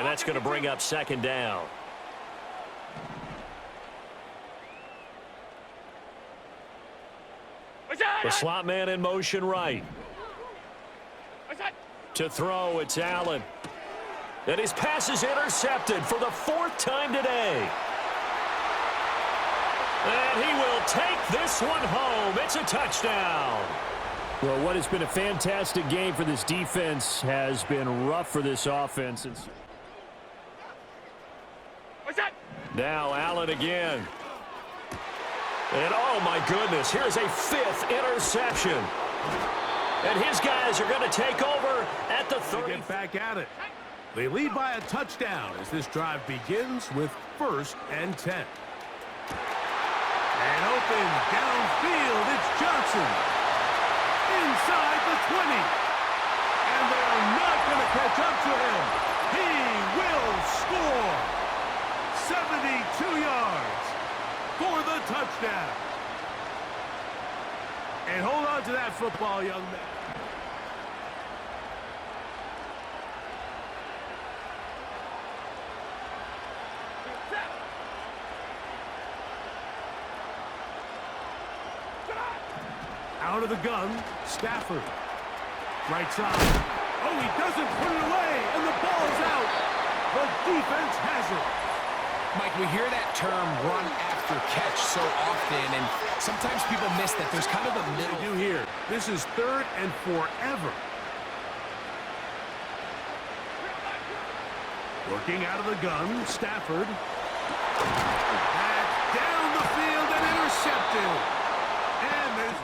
And that's going to bring up second down. The slot man in motion right. To throw, it's Allen. And his pass is intercepted for the 4th time today. And he will take this one home. It's a touchdown. Well, what has been a fantastic game for this defense has been rough for this offense. Now Allen again. And oh my goodness, here's a 5th interception. And his guys are going to take over at the 30. Get back at it. They lead by a touchdown as this drive begins with 1st and 10. And open downfield, it's Johnson. Inside the 20. And they're not going to catch up to him. He will score. 72 yards for the touchdown. And hold on to that football, young man. Out of the gun, Stafford. Right side. Oh, he doesn't put it away, and the ball's out. The defense has it. Mike, we hear that term run after catch so often, and sometimes people miss that there's kind of a middle. They do here. This is 3rd and forever. Working out of the gun, Stafford. That's down the field and intercepted.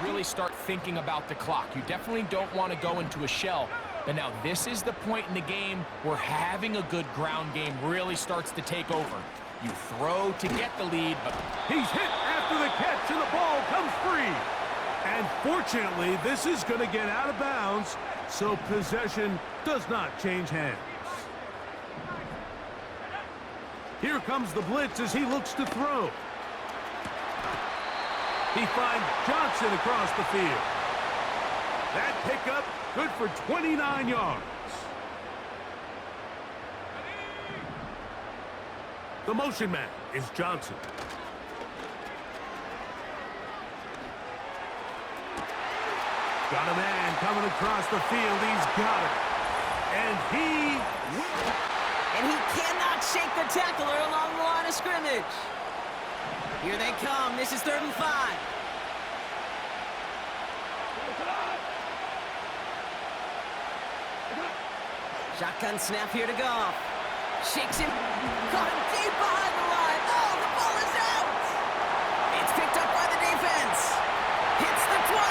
Really start thinking about the clock. You definitely don't want to go into a shell. But now this is the point in the game where having a good ground game really starts to take over. You throw to get the lead, but he's hit after the catch and the ball comes free. And fortunately, this is going to get out of bounds, so possession does not change hands. Here comes the blitz as he looks to throw. He finds Johnson across the field. That pickup good for 29 yards. The motion man is Johnson. Got a man coming across the field. He's got it. And he cannot shake the tackler along the line of scrimmage. Here they come. This is 3rd and 5. Shotgun snap here to Goff. Shakes him. Caught him deep behind the line. Oh, the ball is out. It's picked up by the defense. Hits the 20.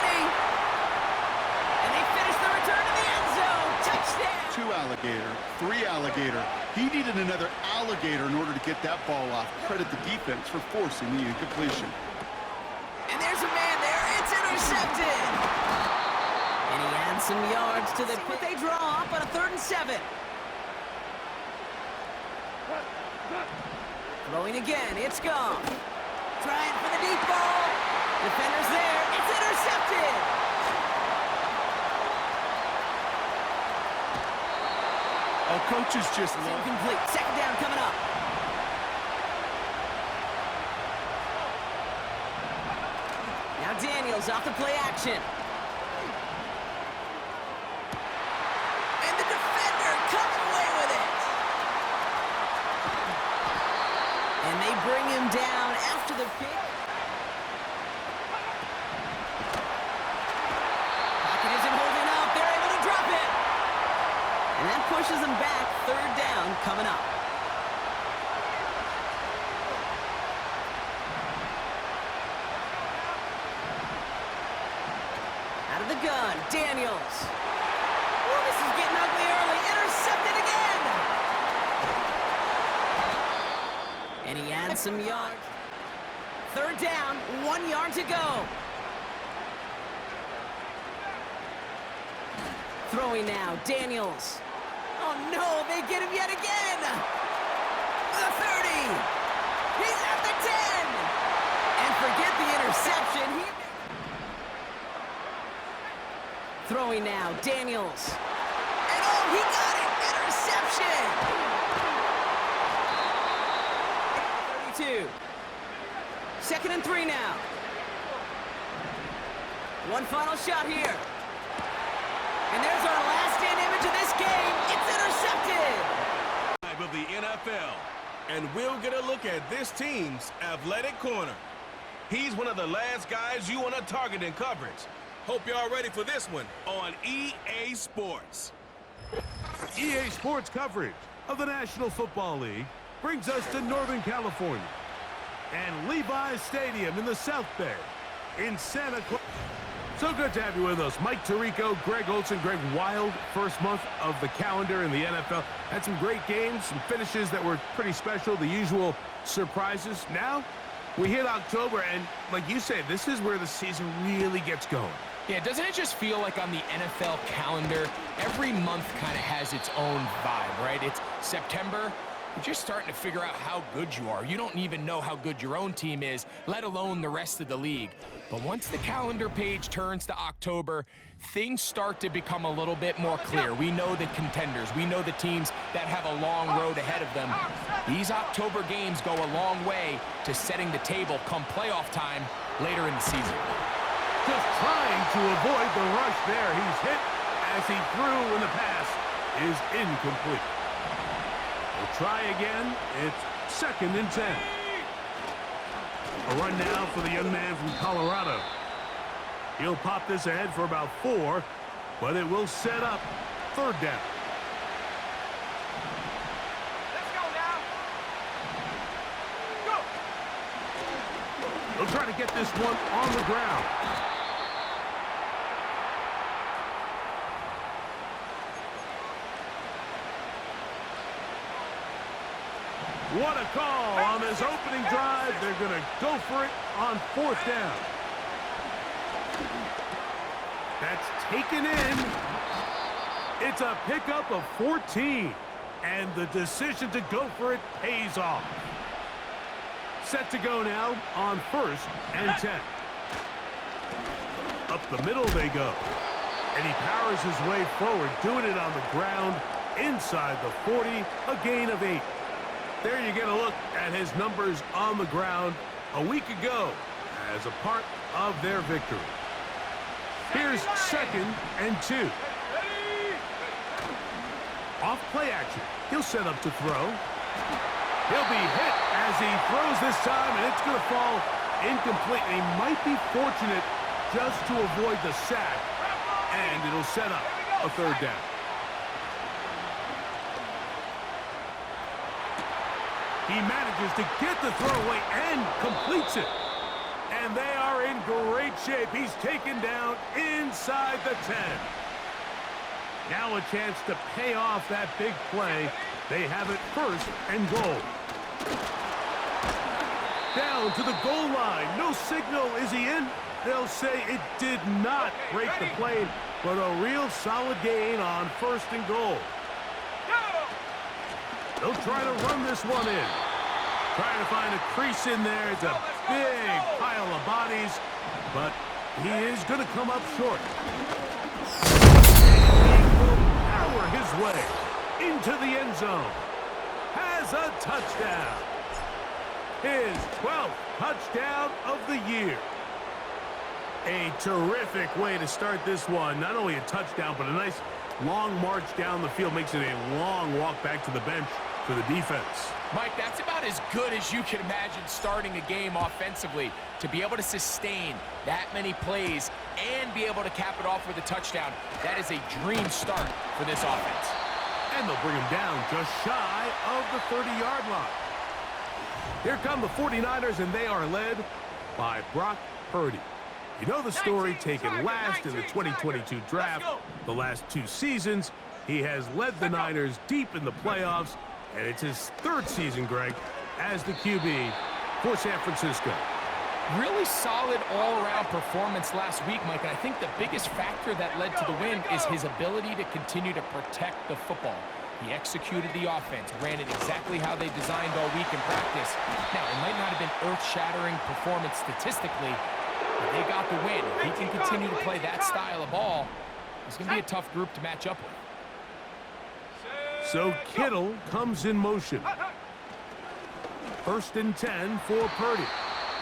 And they finish the return to the end zone. Touchdown. 2 alligator, 3 alligator. He needed another alligator in order to get that ball off. Credit the defense for forcing the incompletion. And there's a man there. It's intercepted. And he adds some yards to the pit. They draw up on a 3rd and 7. Throwing again. It's Goff. Trying for the deep ball. Defender's there. It's intercepted. Oh, coach is just incomplete. 2nd down coming up. Now Daniels off the play action. And the defender comes away with it. And they bring him down after the pick. Pocket isn't holding up. They're able to drop it. And that pushes them back. 3rd down coming up. Out of the gun, Daniels. Oh, this is getting ugly early. Intercepted again. And he adds some yards. 3rd down, 1 yard to go. Throwing now, Daniels. Oh no, they get him yet again. The 30. He's at the 10. And forget the interception. Throwing now, Daniels. And oh, he got it. Interception. 22. 2nd and 3 now. One final shot here. And there's our last stand image of this game. It's intercepted. Of the NFL, and we'll get a look at this team's athletic corner. He's one of the last guys you want to target in coverage. Hope y'all ready for this one on EA Sports. EA Sports coverage of the National Football League brings us to Northern California and Levi's Stadium in the South Bay in Santa Clara. So good to have you with us. Mike Tirico, Greg Olson. Greg, wild first month of the calendar in the NFL. Had some great games, some finishes that were pretty special, the usual surprises. Now, we hit October, and like you said, this is where the season really gets going. Yeah, doesn't it just feel like on the NFL calendar, every month kind of has its own vibe, right? It's September. You're just starting to figure out how good you are. You don't even know how good your own team is, let alone the rest of the league. But once the calendar page turns to October, things start to become a little bit more clear. We know the contenders. We know the teams that have a long road ahead of them. These October games go a long way to setting the table come playoff time later in the season. Just trying to avoid the rush there. He's hit as he threw, and the pass is incomplete. We'll try again. It's 2nd and 10. A run now for the young man from Colorado. He'll pop this ahead for about 4, but it will set up 3rd down. Let's go now. Go. They'll try to get this one on the ground. What a call on this opening drive. They're going to go for it on 4th down. That's taken in. It's a pickup of 14. And the decision to go for it pays off. Set to go now on 1st and 10. Up the middle they go. And he powers his way forward, doing it on the ground inside the 40, a gain of 8. There you get a look at his numbers on the ground a week ago as a part of their victory. Here's 2nd and 2. Off play action. He'll set up to throw. He'll be hit as he throws this time, and it's going to fall incomplete. He might be fortunate just to avoid the sack, and it'll set up a 3rd down. He manages to get the throw away and completes it. And they are in great shape. He's taken down inside the 10. Now a chance to pay off that big play. They have it 1st and goal. Down to the goal line. No signal. Is he in? They'll say it did not break the plane, but a real solid gain on 1st and goal. They'll try to run this one in. Trying to find a crease in there. It's a big pile of bodies, but he is going to come up short. He will power his way into the end zone. Has a touchdown. His 12th touchdown of the year. A terrific way to start this one. Not only a touchdown, but a nice long march down the field. Makes it a long walk back to the bench for the defense. Mike, that's about as good as you can imagine starting a game offensively. To be able to sustain that many plays and be able to cap it off with a touchdown, that is a dream start for this offense. And they'll bring him down just shy of the 30-yard line. Here come the 49ers, and they are led by Brock Purdy. You know the story, taken last in the 2022 draft. The last 2 seasons, he has led the Niners deep in the playoffs, and it's his 3rd season, Greg, as the QB for San Francisco. Really solid all-around performance last week, Mike, and I think the biggest factor that led to the win is his ability to continue to protect the football. He executed the offense, ran it exactly how they designed all week in practice. Now, it might not have been earth-shattering performance statistically, but they got the win. If he can continue to play that style of ball, it's going to be a tough group to match up with. So Kittle comes in motion. First and 10 for Purdy.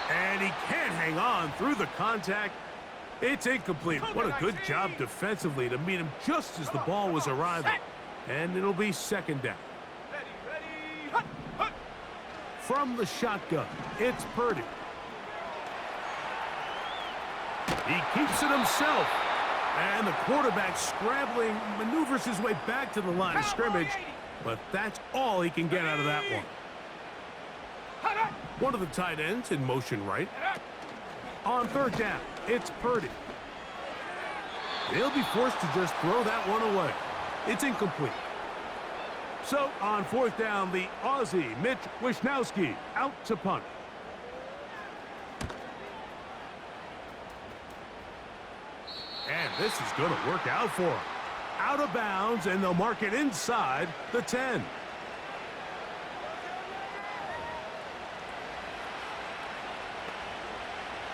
And he can't hang on through the contact. It's incomplete. What a good job defensively to meet him just as the ball was arriving. And it'll be second down. From the shotgun, it's Purdy. He keeps it himself. And the quarterback scrambling, maneuvers his way back to the line of scrimmage. But that's all he can get out of that one. One of the tight ends in motion right. On third down, it's Purdy. They'll be forced to just throw that one away. It's incomplete. So on fourth down, the Aussie, Mitch Wishnowsky, out to punt. And this is going to work out for him. Out of bounds, and they'll mark it inside the 10.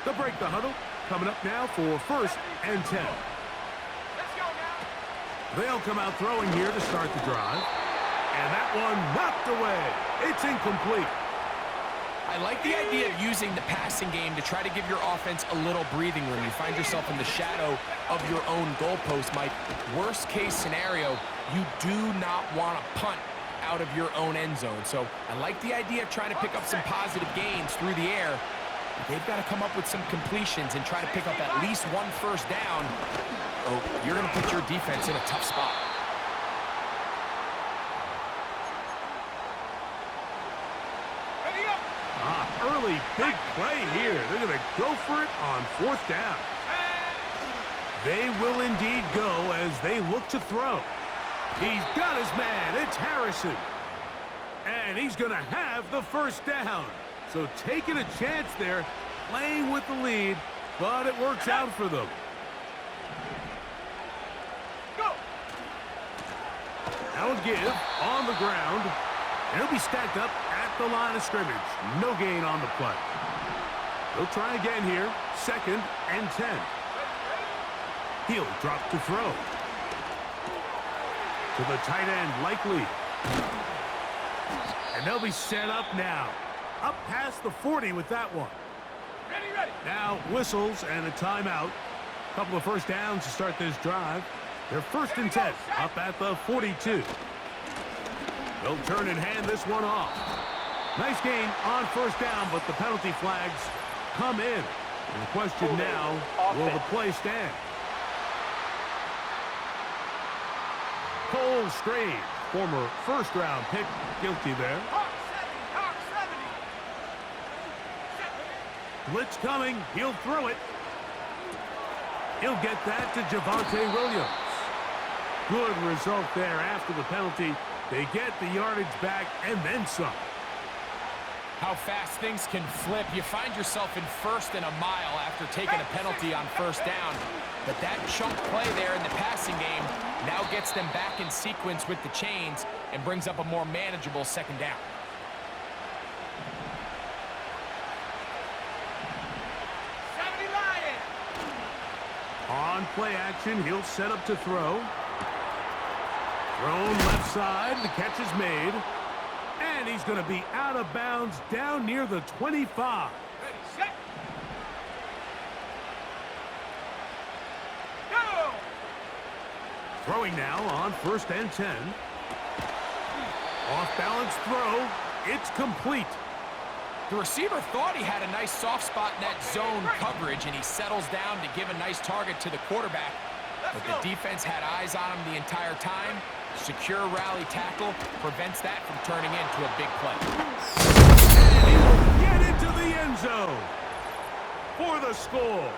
They'll break the huddle. Coming up now for first and 10. Let's go now. They'll come out throwing here to start the drive. And that one knocked away. It's incomplete. I like the idea of using the passing game to try to give your offense a little breathing room. You find yourself in the shadow of your own goalpost, Mike. Worst case scenario, you do not want to punt out of your own end zone. So I like the idea of trying to pick up some positive gains through the air. But they've got to come up with some completions and try to pick up at least one first down. Oh, you're going to put your defense in a tough spot. Early big play here. They're going to go for it on fourth down. They will indeed go as they look to throw. He's got his man. It's Harrison. And he's going to have the first down. So taking a chance there, playing with the lead, but it works out for them. Go. Now a give on the ground. And he'll be stacked up at the line of scrimmage. No gain on the play. They'll try again here. Second and 10. He'll drop to throw. To the tight end, Likely. And they'll be set up now. Up past the 40 with that one. Ready. Now whistles and a timeout. Couple of first downs to start this drive. They're first and 10. Up at the 42. They'll turn and hand this one off. Nice gain on first down, but the penalty flags come in. And the question now, will the play stand? Cole Strange, former first-round pick, guilty there. Hawk 70. Blitz coming. He'll throw it. He'll get that to Javonte Williams. Good result there after the penalty. They get the yardage back and then some. How fast things can flip. You find yourself in first and a mile after taking a penalty on first down. But that chunk play there in the passing game now gets them back in sequence with the chains and brings up a more manageable second down. On play action, he'll set up to throw. Thrown left side, the catch is made. And he's going to be out of bounds down near the 25. Ready, set. Go. Throwing now on first and 10. Off balance throw. It's complete. The receiver thought he had a nice soft spot in that zone coverage, and he settles down to give a nice target to the quarterback. But the defense had eyes on him the entire time. Secure rally tackle prevents that from turning into a big play. And he will get into the end zone for the score.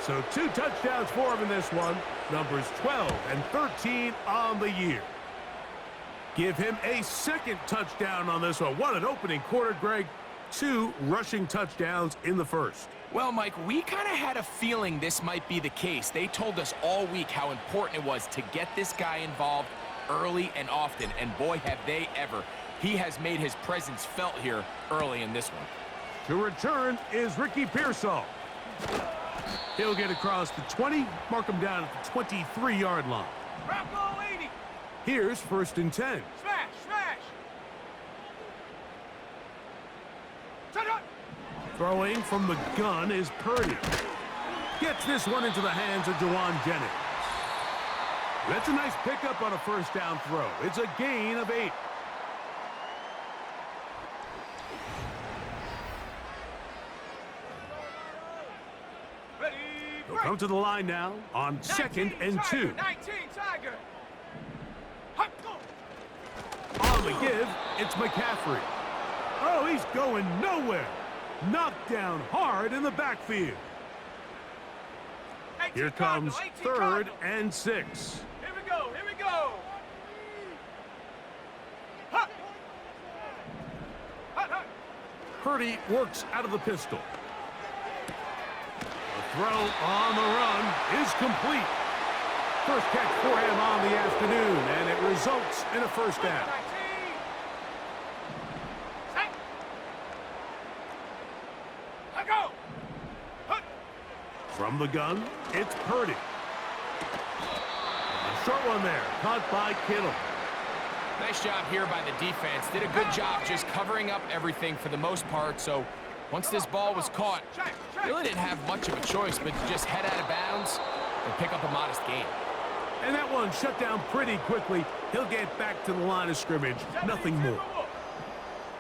So 2 touchdowns for him in this one. Numbers 12 and 13 on the year. Give him a second touchdown on this one. What an opening quarter, Greg. 2 rushing touchdowns in the first. Well, Mike, we kind of had a feeling this might be the case. They told us all week how important it was to get this guy involved early and often, and boy, have they ever. He has made his presence felt here early in this one. To return is Ricky Pearsall. He'll get across the 20, mark him down at the 23-yard line. Bronco 80. Here's first and 10. Smash, smash. Throwing from the gun is Purdy. Gets this one into the hands of Jauan Jennings. That's a nice pickup on a first down throw. It's a gain of 8. They'll come to the line now on 2nd and 2. 19 Tiger. On the give, it's McCaffrey. Oh, he's going nowhere. Knocked down hard in the backfield. Here comes 3rd and 6. Here we go. Here we go. Hut. Hut, hut. Purdy works out of the pistol. The throw on the run is complete. First catch for him on the afternoon, and it results in a first down. 19. Set. Let go. Hut. From the gun, it's Purdy. A short one there, caught by Kittle. Nice job here by the defense. Did a good job just covering up everything for the most part. So once this ball was caught, really didn't have much of a choice but to just head out of bounds and pick up a modest gain. And that one shut down pretty quickly. He'll get back to the line of scrimmage, nothing more.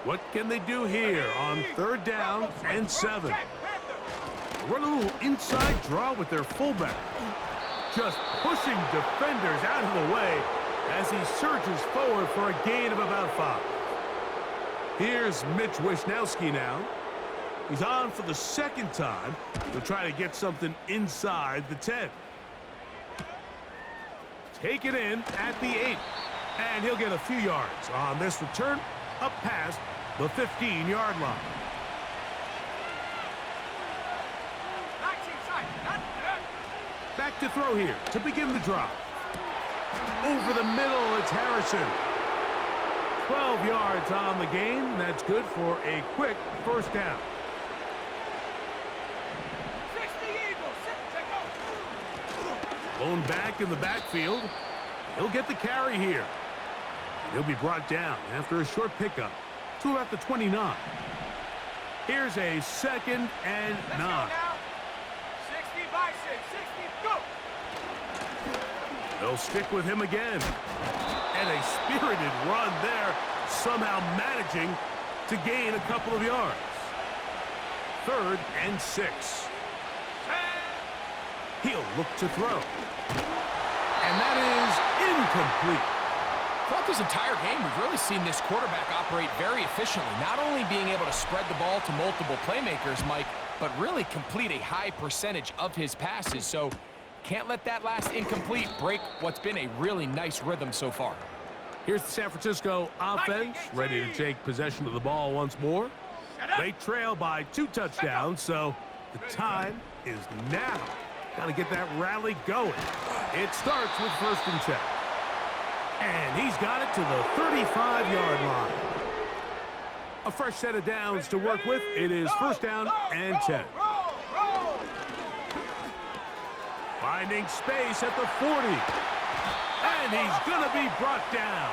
What can they do here on 3rd down and 7? Run a little inside draw with their fullback. Just pushing defenders out of the way as he surges forward for a gain of about 5. Here's Mitch Wishnowsky now. He's on for the 2nd time to try to get something inside the 10. Take it in at the 8. And he'll get a few yards on this return up past the 15-yard line. 19 side. Not good. Back to throw here to begin the drive. Over the middle, it's Harrison. 12 yards on the game. That's good for a quick first down. 60 Eagles. Take over. Blown back in the backfield. He'll get the carry here. He'll be brought down after a short pickup to about the 29. Here's a 2nd and 9. Let's go now. 60 by 6. 60. Go. They'll stick with him again. And a spirited run there, somehow managing to gain a couple of yards. 3rd and 6. He'll look to throw. And that is incomplete. Throughout this entire game, we've really seen this quarterback operate very efficiently, not only being able to spread the ball to multiple playmakers, Mike, but really complete a high percentage of his passes. So can't let that last incomplete break what's been a really nice rhythm so far. Here's the San Francisco offense, ready to take possession of the ball once more. They trail by 2 touchdowns, so the time is now. Got to get that rally going. It starts with 1st and 10. And he's got it to the 35-yard line. A fresh set of downs to work with. It is 1st down and 10. Finding space at the 40. And he's going to be brought down.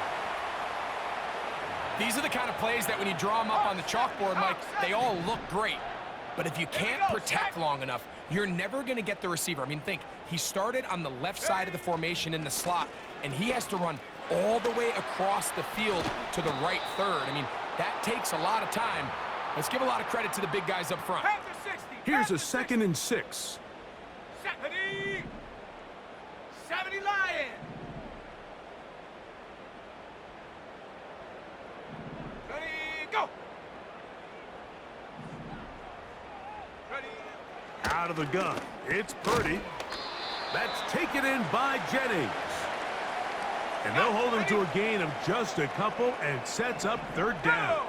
These are the kind of plays that when you draw them up on the chalkboard, Mike, they all look great. But if you can't protect long enough, you're never going to get the receiver. I mean, think, he started on the left side of the formation in the slot, and he has to run all the way across the field to the right 3rd. I mean, that takes a lot of time. Let's give a lot of credit to the big guys up front. Here's a 2nd and 6. 70 Lion. Ready, go. Ready. Out of the gun, it's Purdy. That's taken in by Jennings. And they'll hold him to a gain of just a couple and sets up 3rd down.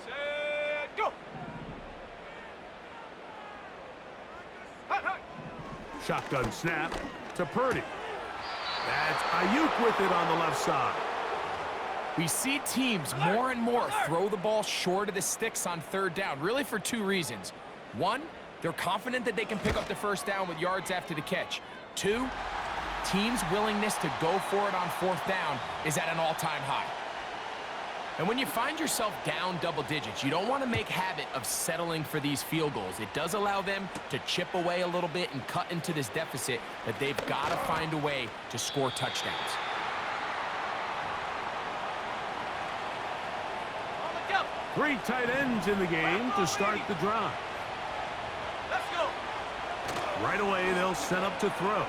Set, go. Hut, hut. Shotgun snap to Purdy. That's Ayuk with it on the left side. We see teams more and more throw the ball short of the sticks on 3rd down, really for 2 reasons. 1, they're confident that they can pick up the 1st down with yards after the catch. 2, teams' willingness to go for it on 4th down is at an all-time high. And when you find yourself down double digits, you don't want to make habit of settling for these field goals. It does allow them to chip away a little bit and cut into this deficit, but they've got to find a way to score touchdowns. Three tight ends in the game to start the drive. Let's go. Right away, they'll set up to throw.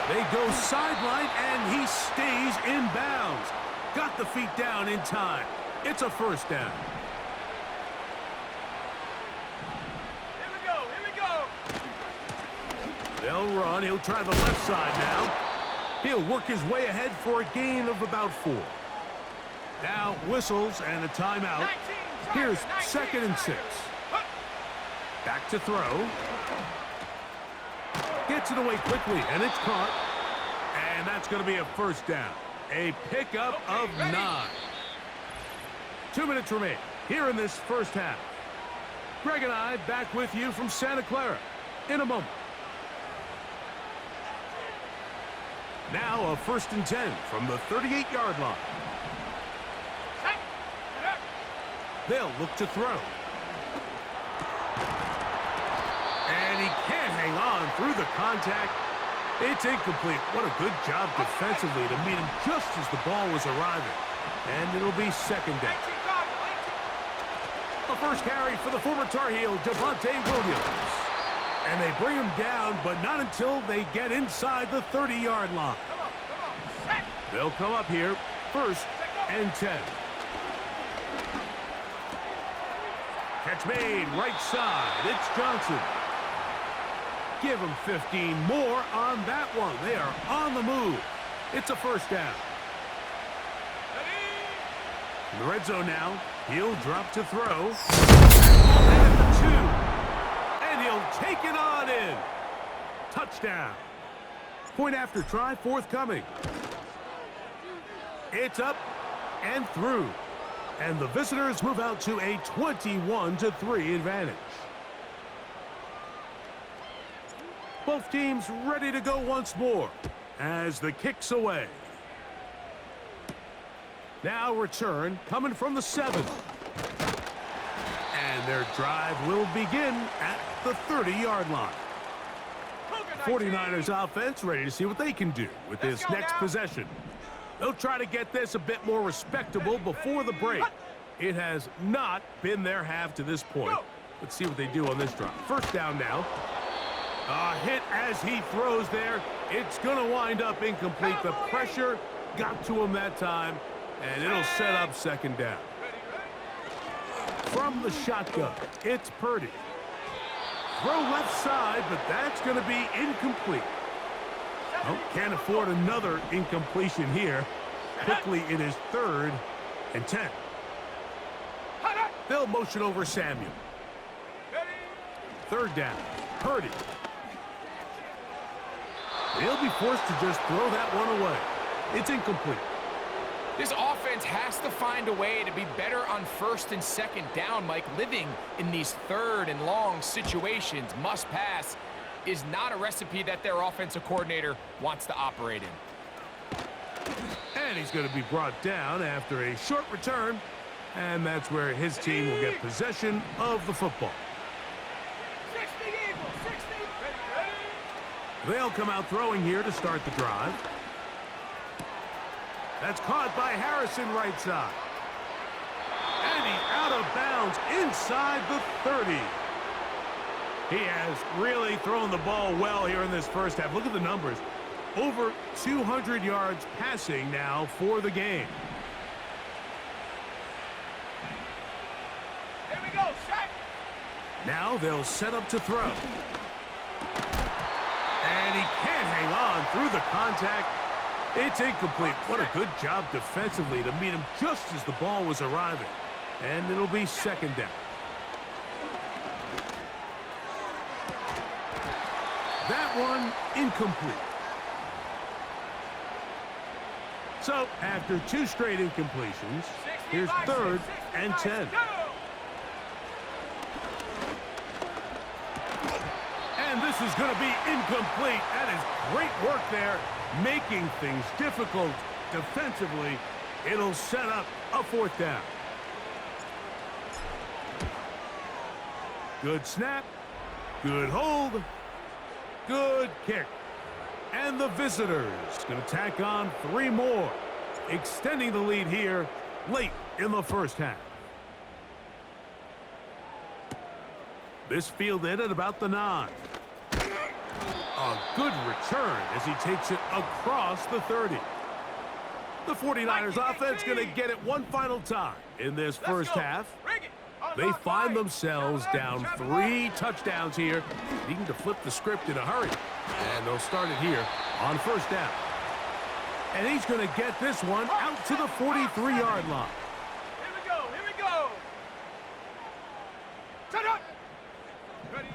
They go sideline, and he stays in bounds. Got the feet down in time. It's a first down. Here we go. They'll run. He'll try the left side now. He'll work his way ahead for a gain of about 4. Now whistles and a timeout. Here's 2nd and 6. Back to throw. Gets it away quickly, and it's caught. And that's going to be a first down. A pickup of 9. 2 minutes remain here in this first half. Greg and I back with you from Santa Clara in a moment. Now a 1st and 10 from the 38-yard line. They'll look to throw. And he can't hang on through the contact. It's incomplete. What a good job defensively to meet him just as the ball was arriving. And it'll be 2nd down. The first carry for the former Tar Heel, Devontae Williams. And they bring him down, but not until they get inside the 30-yard line. They'll come up here, 1st and 10. Catch made, right side. It's Johnson. Give him 15 more on that one. They are on the move. It's a first down. In the red zone now. He'll drop to throw. And the 2. And he'll take it on in. Touchdown. Point after try forthcoming. It's up and through. And the visitors move out to a 21-3 advantage. Both teams ready to go once more as the kick's away. Now return coming from the 7. And their drive will begin at the 30-yard line. 49ers offense ready to see what they can do with this next possession. They'll try to get this a bit more respectable before the break. It has not been their half to this point. Let's see what they do on this drive. First down now. A hit as he throws there. It's going to wind up incomplete. The pressure got to him that time, and it'll set up 2nd down. From the shotgun, it's Purdy. Throw left side, but that's going to be incomplete. Oh, can't afford another incompletion here. Quickly, it is 3rd and 10. They'll motion over Samuel. 3rd down, Purdy. They'll be forced to just throw that one away. It's incomplete. This offense has to find a way to be better on 1st and 2nd down, Mike. Living in these 3rd and long situations, must pass, is not a recipe that their offensive coordinator wants to operate in. And he's going to be brought down after a short return, and that's where his team will get possession of the football. 60 Eagles, 60. They'll come out throwing here to start the drive. That's caught by Harrison right side. And he's out of bounds inside the 30. He has really thrown the ball well here in this first half. Look at the numbers. Over 200 yards passing now for the game. Here we go, set. Now they'll set up to throw. And he can't hang on through the contact. It's incomplete. What a good job defensively to meet him just as the ball was arriving. And it'll be 2nd down. That one incomplete. So after 2 straight incompletions, here's 3rd and 10. And this is going to be incomplete. That is great work there, making things difficult defensively, it'll set up a 4th down. Good snap. Good hold. Good kick. And the visitors going to tack on 3 more, extending the lead here late in the first half. This fielded at about the 9. A good return as he takes it across the 30. The 49ers offense going to get it one final time in this first half. They find themselves down 3 touchdowns here, needing to flip the script in a hurry. And they'll start it here on 1st down. And he's going to get this one out to the 43-yard line. Here we go. Here we go. Shut up. Ready.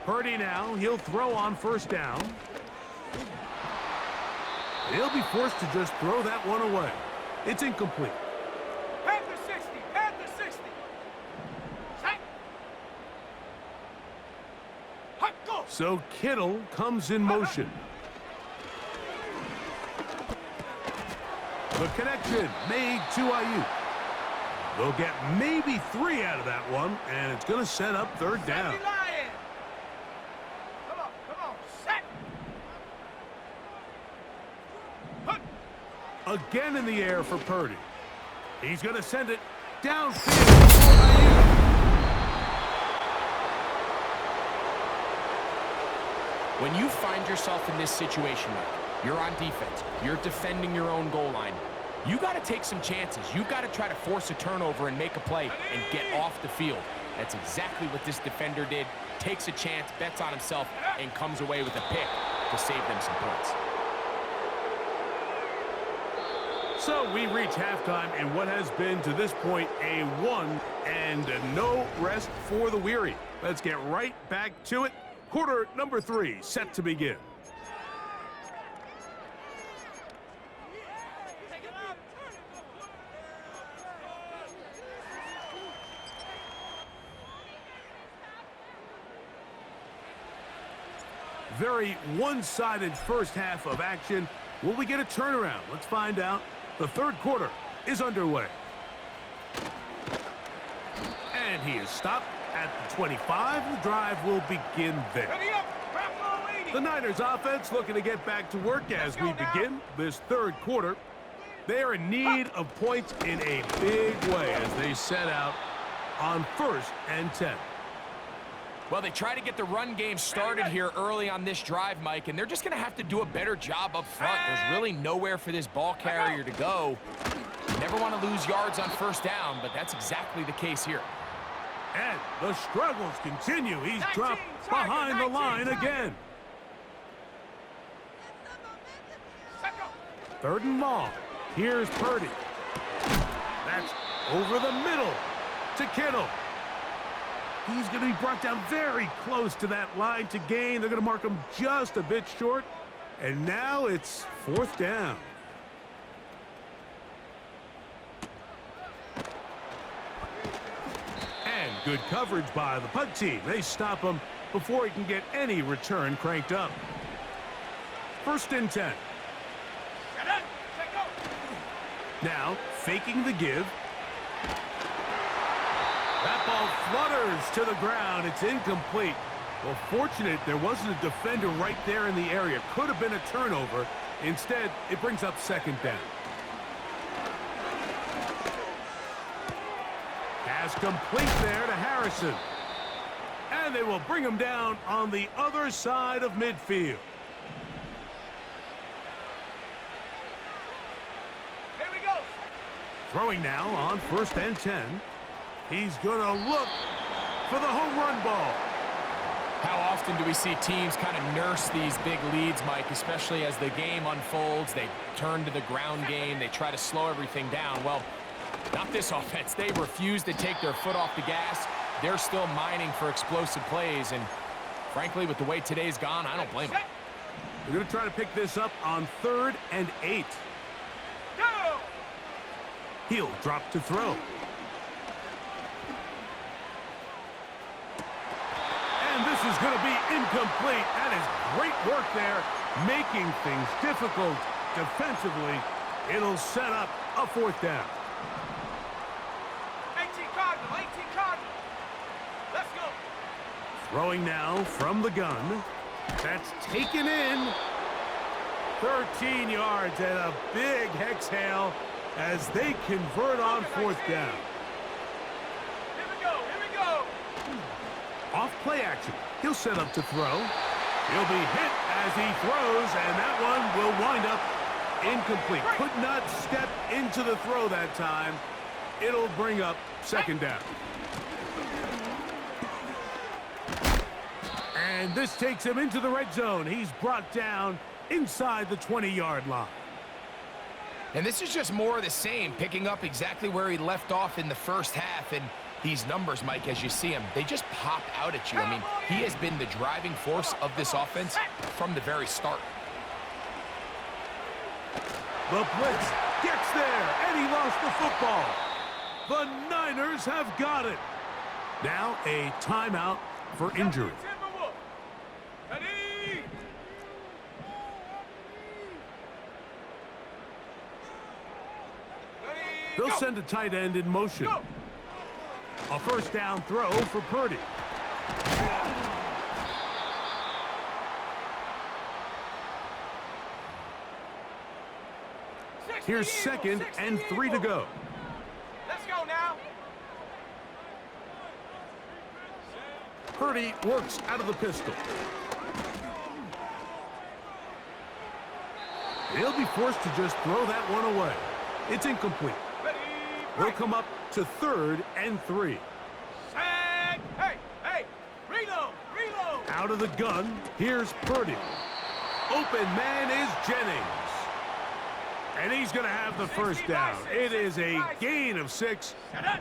Purdy now, he'll throw on 1st down. He'll be forced to just throw that one away. It's incomplete. Panther 60. Panther 60. Set. Hot, go. So Kittle comes in motion. The connection made to Ayuk. They'll get maybe 3 out of that one, and it's going to set up 3rd down. Lion. Come on. Come on. Set. Hut. Again in the air for Purdy. He's going to send it downfield for Ayuk. When you find yourself in this situation, Mike, you're on defense, you're defending your own goal line, you got to take some chances. You got to try to force a turnover and make a play and get off the field. That's exactly what this defender did. Takes a chance, bets on himself, and comes away with a pick to save them some points. So we reach halftime in what has been to this point a 1 and no rest for the weary. Let's get right back to it. Quarter number 3 set to begin. Very one-sided first half of action. Will we get a turnaround? Let's find out. The 3rd quarter is underway. And he is stopped at the 25. The drive will begin there. Ready up. Bravo 80. The Niners offense looking to get back to work as we begin this 3rd quarter. They are in need of points in a big way as they set out on 1st and 10. Well, they try to get the run game started here early on this drive, Mike, and they're just going to have to do a better job up front. There's really nowhere for this ball carrier to go. You never want to lose yards on 1st down, but that's exactly the case here. And the struggles continue. He's dropped behind the line again. 3rd and long. Here's Purdy. That's over the middle to Kittle. He's going to be brought down very close to that line to gain. They're going to mark him just a bit short. And now it's 4th down. And good coverage by the punt team. They stop him before he can get any return cranked up. 1st and 10. Now, faking the give. That ball flutters to the ground. It's incomplete. Well, fortunate there wasn't a defender right there in the area. Could have been a turnover. Instead, it brings up 2nd down. Pass complete there to Harrison. And they will bring him down on the other side of midfield. Here we go. Throwing now on 1st and 10. He's going to look for the home run ball. How often do we see teams kind of nurse these big leads, Mike, especially as the game unfolds? They turn to the ground game. They try to slow everything down. Well, not this offense. They refuse to take their foot off the gas. They're still mining for explosive plays. And frankly, with the way today's gone, I don't blame them. They're going to try to pick this up on 3rd and 8. Go. He'll drop to throw. And this is going to be incomplete. That is great work there, making things difficult defensively. It'll set up a 4th down. 18 Cardinal, 18 Cardinal. Let's go. Throwing now from the gun. That's taken in. 13 yards and a big exhale as they convert on 4th down. Here we go, here we go. Off play action. He'll set up to throw. He'll be hit as he throws, and that one will wind up incomplete. Could not step into the throw that time. It'll bring up 2nd down. And this takes him into the red zone. He's brought down inside the 20-yard line. And this is just more of the same, picking up exactly where he left off in the first half. And these numbers, Mike, as you see him, they just pop out at you. I mean, he has been the driving force of this offense from the very start. The blitz gets there, and he lost the football. The Niners have got it. Now a timeout for injury. Timberwolf. Ready? They'll send a tight end in motion. Go. A 1st down throw for Purdy. Here's 2nd and 3 to go. Let's go now. Purdy works out of the pistol. He'll be forced to just throw that one away. It's incomplete. Ready? They'll come up to 3rd and 3. Set. Hey, hey. Reload, reload. Out of the gun, here's Purdy. Open man is Jennings. And he's going to have the 1st down. It is a gain of 6.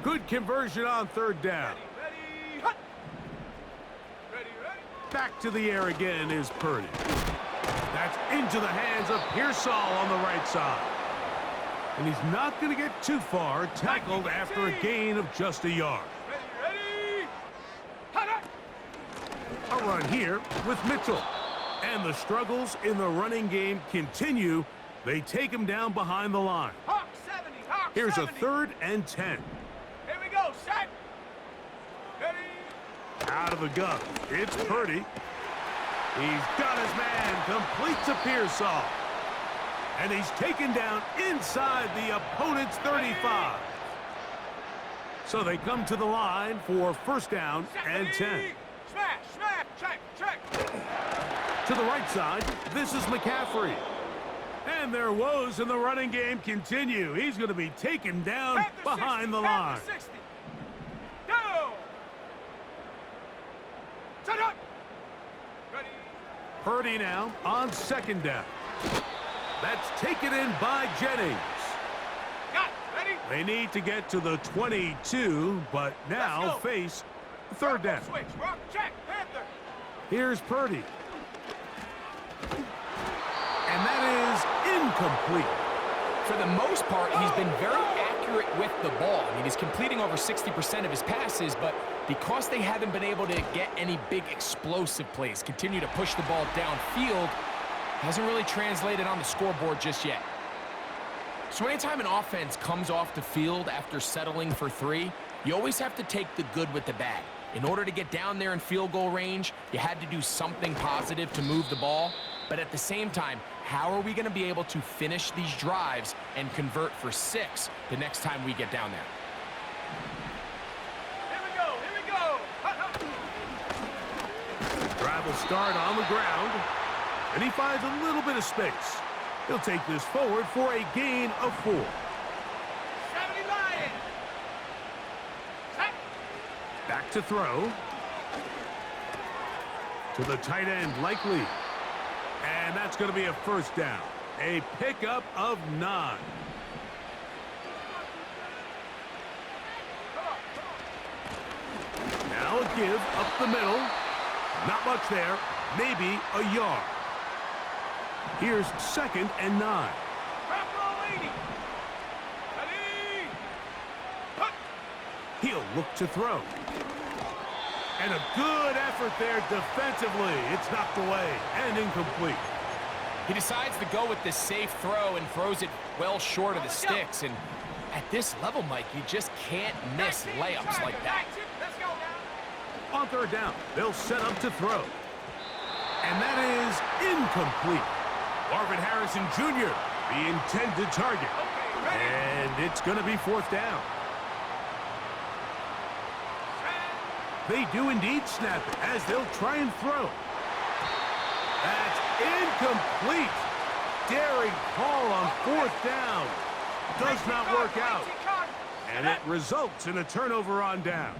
Good conversion on 3rd down. Ready, hut. Ready, ready. Back to the air again is Purdy. That's into the hands of Pearsall on the right side. And he's not going to get too far, tackled after a gain of just a yard. Ready, ready. Hut, hut. A run here with Mitchell. And the struggles in the running game continue. They take him down behind the line. Hawk 70, Hawk Here's 70. a 3rd and 10. Here we go, set. Ready. Out of the gun, it's Purdy. He's got his man, complete to Pearsall. And he's taken down inside the opponent's 35. So they come to the line for 1st down and 10. Smash, smash, check, check. To the right side, this is McCaffrey. And their woes in the running game continue. He's going to be taken down Panther behind 60, the line. Panther 60. Go. Set up. Ready. Purdy now on 2nd down. That's taken in by Jennings. Got it. Ready. They need to get to the 22, but now Let's go. face 3rd down. Switch. Rock, check. Panther. Here's Purdy. And that is incomplete. For the most part, he's been very accurate with the ball. I mean, he's completing over 60% of his passes, but because they haven't been able to get any big explosive plays, continue to push the ball downfield, hasn't really translated on the scoreboard just yet. So anytime an offense comes off the field after settling for 3, you always have to take the good with the bad. In order to get down there in field goal range, you had to do something positive to move the ball. But at the same time, how are we going to be able to finish these drives and convert for 6 the next time we get down there? Here we go. Here we go. Hut, hut. Drive will start on the ground. And he finds a little bit of space. He'll take this forward for a gain of 4. 70 Lions. Set. Back to throw. To the tight end, Likely. And that's going to be a 1st down. A pickup of 9. Now a give up the middle. Not much there. Maybe a yard. Here's 2nd and 9. Trap roll 80. Ready. Hut. He'll look to throw. And a good effort there defensively. It's knocked away and incomplete. He decides to go with this safe throw and throws it well short of the sticks. And at this level, Mike, you just can't miss layups like that. Let's go now. On third down, they'll set up to throw. And that is incomplete. Marvin Harrison Jr., the intended target. And it's going to be fourth down. They do indeed snap it as they'll try and throw. That's incomplete. Daring call on fourth down. Does not work out. And it results in a turnover on downs.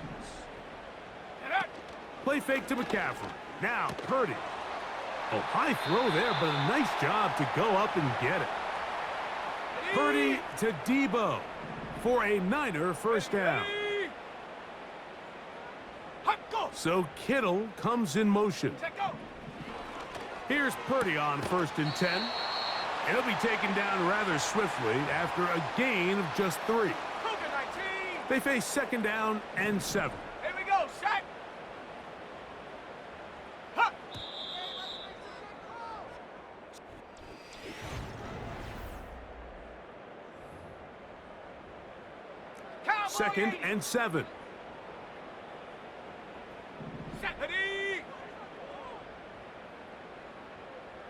Play fake to McCaffrey. Now Purdy. Oh, high throw there, but a nice job to go up and get it. Purdy to Debo for a Niner first down. So Kittle comes in motion. Here's Purdy on 1st and 10. And he'll be taken down rather swiftly after a gain of just 3. They face 2nd down and 7. Here we go, set. Huh. 2nd and 7.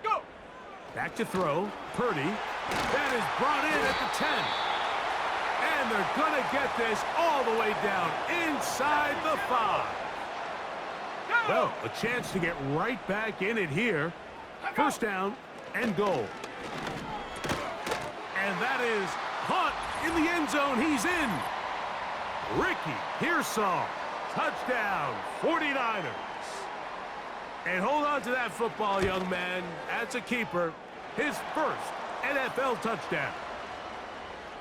Go. Back to throw. Purdy. That is brought in at the 10. And they're going to get this all the way down inside the 5. Well, a chance to get right back in it here. First down and goal. And that is caught in the end zone. He's in. Ricky Pearsall. Touchdown, 49ers. And hold on to that football, young man. That's a keeper. His first NFL touchdown.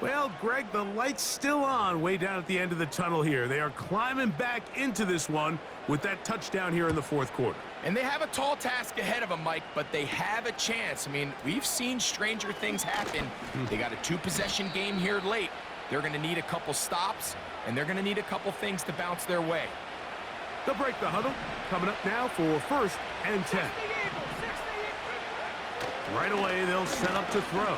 Well, Greg, the light's still on way down at the end of the tunnel here. They are climbing back into this one with that touchdown here in the 4th quarter. And they have a tall task ahead of them, Mike, but they have a chance. I mean, we've seen stranger things happen. They got a 2-possession game here late. They're going to need a couple stops, and they're going to need a couple things to bounce their way. They'll break the huddle. Coming up now for 1st and 10. Right away, they'll set up to throw.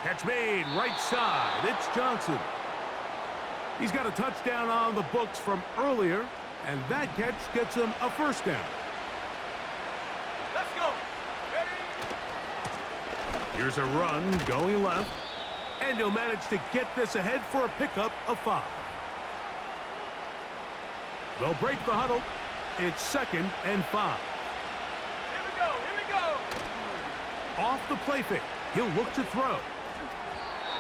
Catch made, right side. It's Johnson. He's got a touchdown on the books from earlier, and that catch gets him a first down. Let's go. Here's a run going left, and he'll manage to get this ahead for a pickup of 5. They'll break the huddle. It's 2nd and 5. Here we go. Here we go. Off the play fake. He'll look to throw.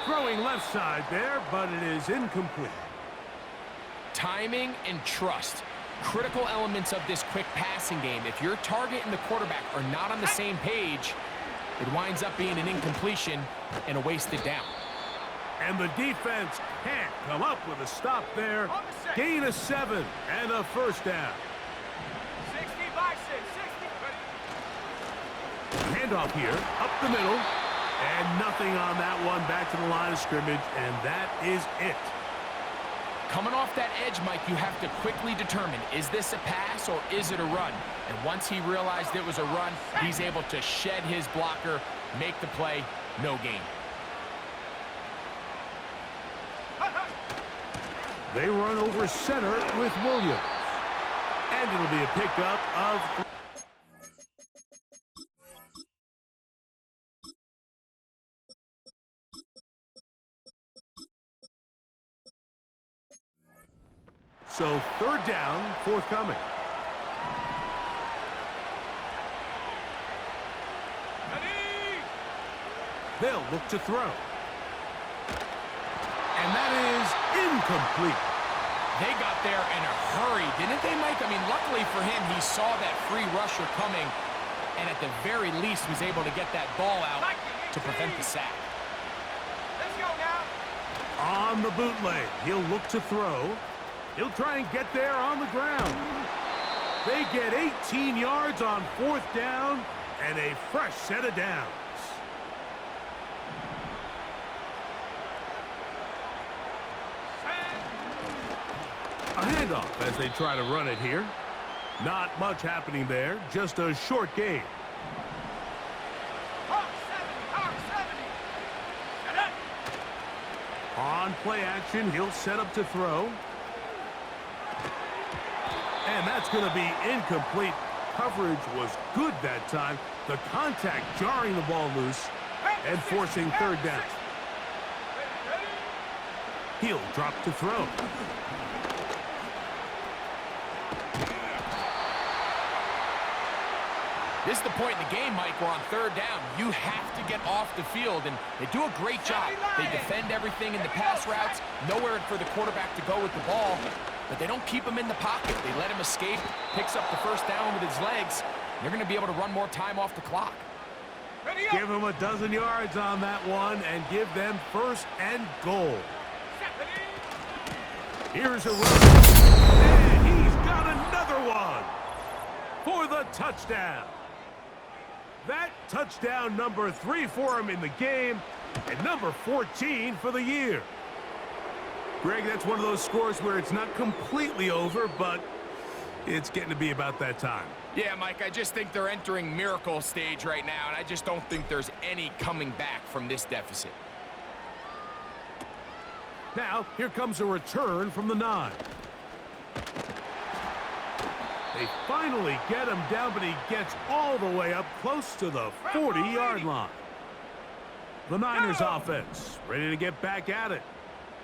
Throwing left side there, but it is incomplete. Timing and trust. Critical elements of this quick passing game. If your target and the quarterback are not on the same page, it winds up being an incompletion and a wasted down. And the defense can't come up with a stop there. Gain of 7 and a first down. 60 by 6. 60. Handoff here, up the middle. And nothing on that one, back to the line of scrimmage, and that is it. Coming off that edge, Mike, you have to quickly determine, is this a pass or is it a run? And once he realized it was a run, he's able to shed his blocker, make the play, no gain. They run over center with Williams. And it'll be a pickup of... So 3rd down, forthcoming. They'll look to throw. And that is incomplete. They got there in a hurry, didn't they, Mike? I mean, luckily for him, he saw that free rusher coming, and at the very least was able to get that ball out to prevent the sack. Let's go now. On the bootleg, he'll look to throw. He'll try and get there on the ground. They get 18 yards on 4th down and a fresh set of downs. A handoff as they try to run it here. Not much happening there, just a short gain. On play action, he'll set up to throw. And that's going to be incomplete. Coverage was good that time. The contact jarring the ball loose and forcing third down. He'll drop to throw. This is the point in the game, Mike, where on third down, you have to get off the field, and they do a great job. They defend everything in the pass routes, nowhere for the quarterback to go with the ball, but they don't keep him in the pocket. They let him escape, picks up the first down with his legs. They're going to be able to run more time off the clock. Give him a dozen yards on that one and give them first and goal. Here's a run, and he's got another one for the touchdown. That touchdown number 3 for him in the game, and number 14 for the year. Greg, that's one of those scores where it's not completely over, but it's getting to be about that time. Yeah, Mike, I just think they're entering miracle stage right now, and I just don't think there's any coming back from this deficit. Now, here comes a return from the 9. They finally get him down, but he gets all the way up close to the 40-yard line. The Niners offense ready to get back at it.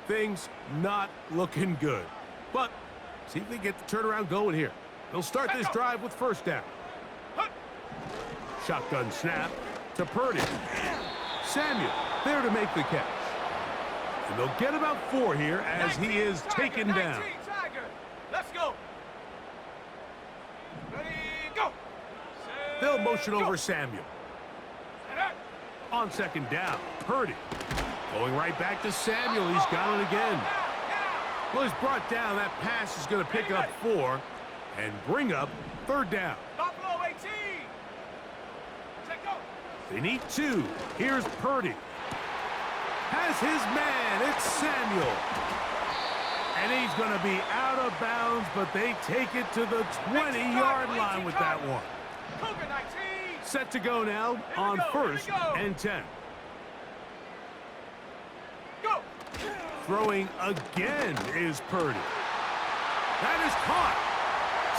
Things not looking good. But see if they get the turnaround going here. They'll start this drive with first down. Shotgun snap to Purdy. Samuel there to make the catch. And they'll get about 4 here as he is taken down. Let's go. Ready, go. They'll motion over Samuel. On second down, Purdy. Going right back to Samuel. He's got it again. Well, he's brought down. That pass is going to pick up 4 and bring up third down. Buffalo 18. Check go. They need 2. Here's Purdy. Has his man. It's Samuel. And he's going to be out of bounds, but they take it to the 20-yard line with that one. Cougar 19. Set to go now on first and 10. Go. Throwing again is Purdy. That is caught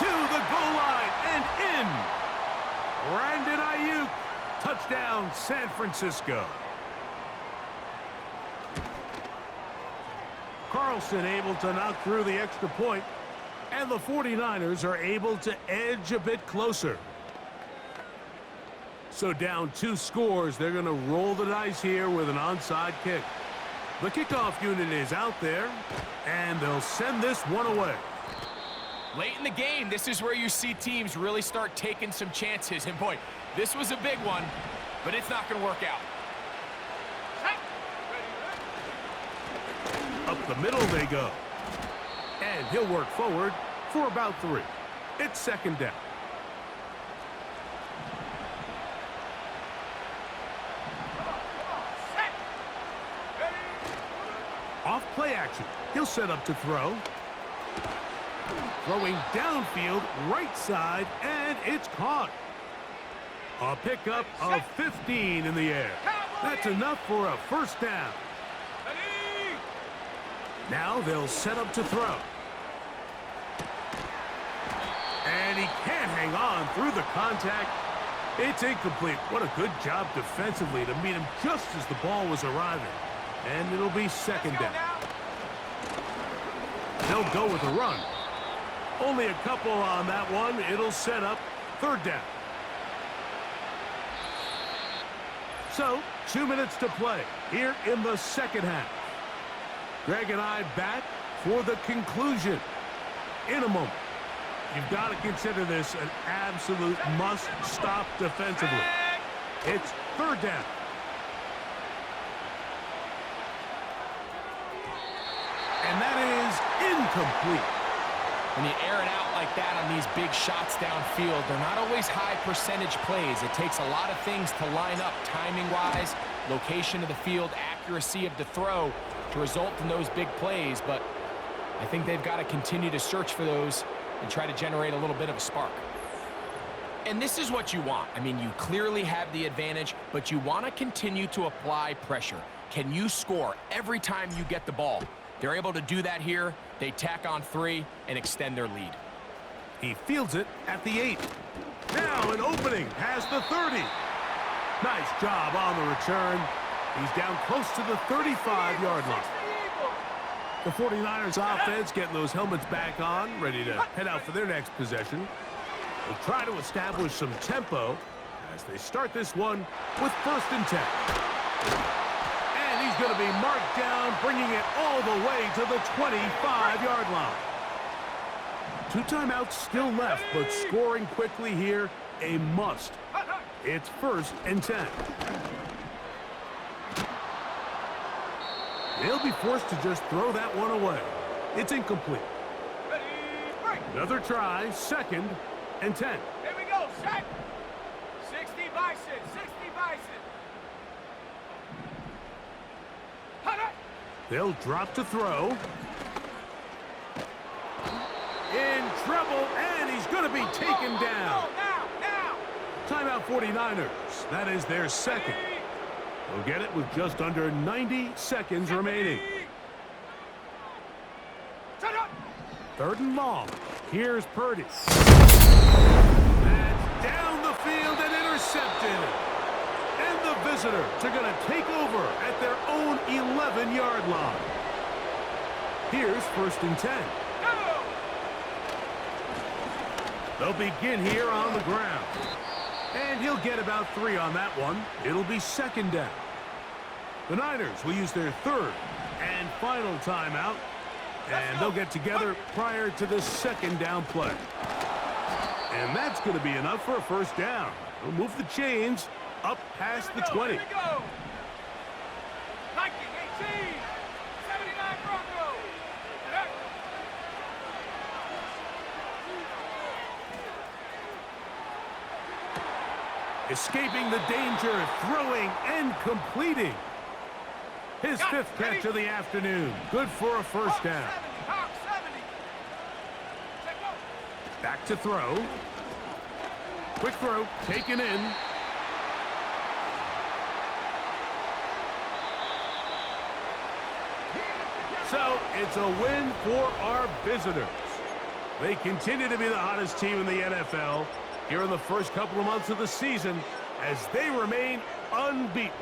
to the goal line and in. Brandon Ayuk. Touchdown, San Francisco. Carlson able to knock through the extra point, and the 49ers are able to edge a bit closer. So down 2 scores, they're going to roll the dice here with an onside kick. The kickoff unit is out there, and they'll send this one away. Late in the game, this is where you see teams really start taking some chances. And boy, this was a big one, but it's not going to work out. Up the middle they go. And he'll work forward for about 3. It's second down. Off play action. He'll set up to throw. Throwing downfield, right side, and it's caught. A pickup of 15 in the air. That's enough for a first down. Now they'll set up to throw. And he can't hang on through the contact. It's incomplete. What a good job defensively to meet him just as the ball was arriving. And it'll be second down. They'll go with a run. Only a couple on that one. It'll set up third down. So, 2 minutes to play here in the second half. Greg and I back for the conclusion in a moment. You've got to consider this an absolute must-stop defensively. It's third down. And that is incomplete. When you air it out like that on these big shots downfield, they're not always high percentage plays. It takes a lot of things to line up timing-wise, location of the field, accuracy of the throw to result in those big plays. But I think they've got to continue to search for those and try to generate a little bit of a spark. And this is what you want. I mean, you clearly have the advantage, but you want to continue to apply pressure. Can you score every time you get the ball? They're able to do that here. They tack on 3 and extend their lead. He fields it at the 8. Now an opening past the 30. Nice job on the return. He's down close to the 35-yard line. The 49ers offense getting those helmets back on, ready to head out for their next possession. They'll try to establish some tempo as they start this one with 1st and 10. And he's going to be marked down, bringing it all the way to the 25-yard line. 2 timeouts still left, but scoring quickly here, a must. It's 1st and 10. They'll be forced to just throw that one away. It's incomplete. Another try, 2nd and 10. Here we go, set. 60 Bison, 60 Bison. They'll drop to throw. In trouble, and he's going to be taken down. Now. Timeout 49ers. That is their 2nd. They'll get it with just under 90 seconds remaining. 3rd and long. Here's Purdy. That's down the field and intercepted. And the visitors are going to take over at their own 11-yard line. Here's 1st and 10. They'll begin here on the ground. And he'll get about 3 on that one. It'll be 2nd down. The Niners will use their 3rd and final timeout. And they'll get together prior to the 2nd down play. And that's going to be enough for a 1st down. They'll move the chains up past the 20. Here we go. 19-18. 79 Broncos. Escaping the danger, throwing and completing. His 5th catch of the afternoon. Good for a 1st down. Back to throw. Quick throw, taken in. So it's a win for our visitors. They continue to be the hottest team in the NFL here in the first couple of months of the season as they remain unbeaten.